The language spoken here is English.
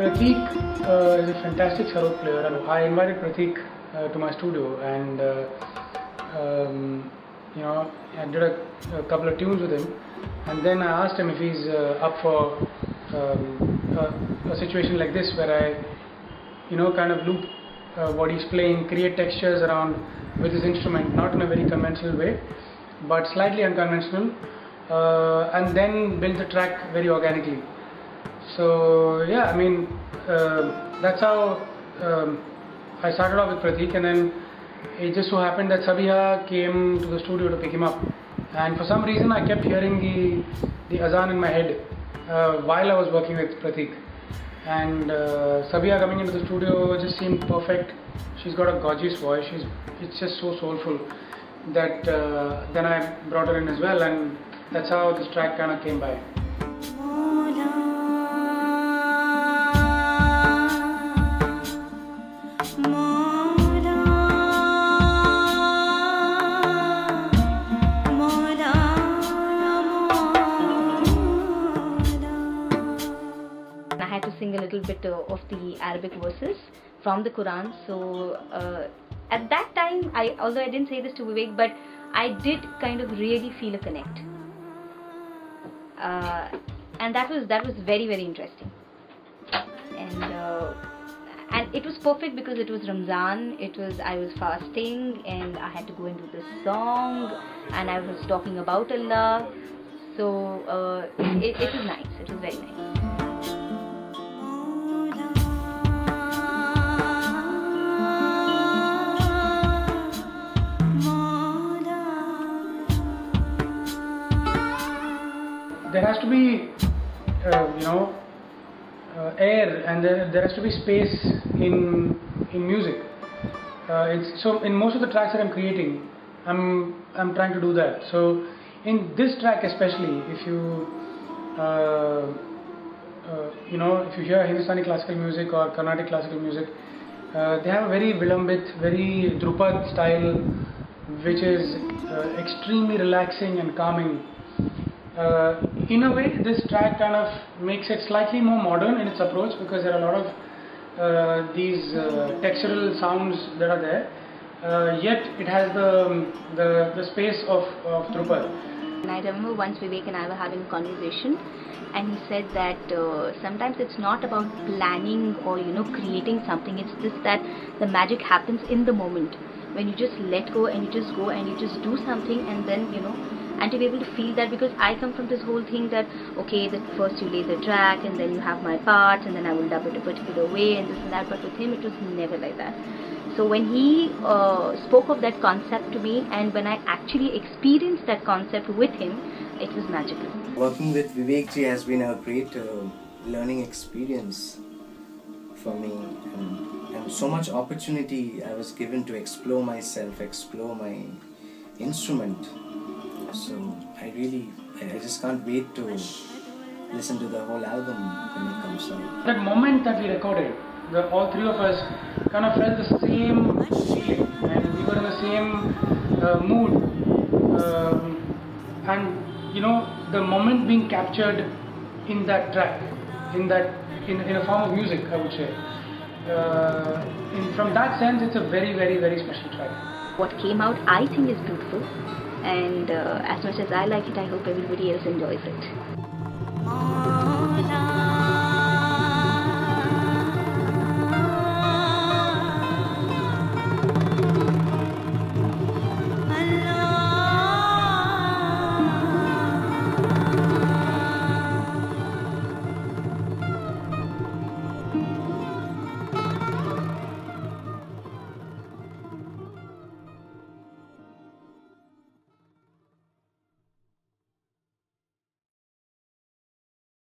Pratik is a fantastic Sarod player, and I invited Pratik to my studio, and I did a couple of tunes with him, and then I asked him if he's up for a situation like this where I kind of loop what he's playing, create textures around with his instrument, not in a very conventional way, but slightly unconventional, and then build the track very organically. So yeah, I mean, that's how I started off with Pratik, and then it just so happened that Sabiha came to the studio to pick him up, and for some reason I kept hearing the Azaan in my head while I was working with Pratik, and Sabiha coming into the studio just seemed perfect. She's got a gorgeous voice, it's just so soulful that then I brought her in as well, and that's how this track kind of came by. I had to sing a little bit of the Arabic verses from the Quran. So at that time, although I didn't say this to Viveick, but I did kind of really feel a connect, and that was very, very interesting, and it was perfect because it was Ramzan. I was fasting, and I had to go into this song, and I was talking about Allah. So it was nice. It was very nice. There has to be, air, and there has to be space in music. So in most of the tracks that I'm creating, I'm trying to do that. So in this track especially, if you if you hear Hindustani classical music or Carnatic classical music, they have a very Vilambit, very Drupad style, which is extremely relaxing and calming. In a way, this track kind of makes it slightly more modern in its approach, because there are a lot of these textural sounds that are there, yet it has the space of Drupad. And I remember once Viveick and I were having a conversation, and he said that sometimes it's not about planning or creating something. It's just that the magic happens in the moment when you just let go and you just go and you just do something, and then and to be able to feel that, because I come from this whole thing that okay, that first you lay the track and then you have my parts and then I will dub it a particular way and this and that, but with him it was never like that. So when he spoke of that concept to me, and when I actually experienced that concept with him, it was magical. Working with Viveick ji has been a great learning experience for me, and so much opportunity I was given to explore myself, explore my instrument. So I just can't wait to listen to the whole album when it comes out. That moment that we recorded, all three of us kind of felt the same feeling, and we were in the same mood, and the moment being captured in that track, in a form of music, I would say. From that sense, it's a very, very, very special track. What came out, I think, is beautiful. And as much as I like it, I hope everybody else enjoys it.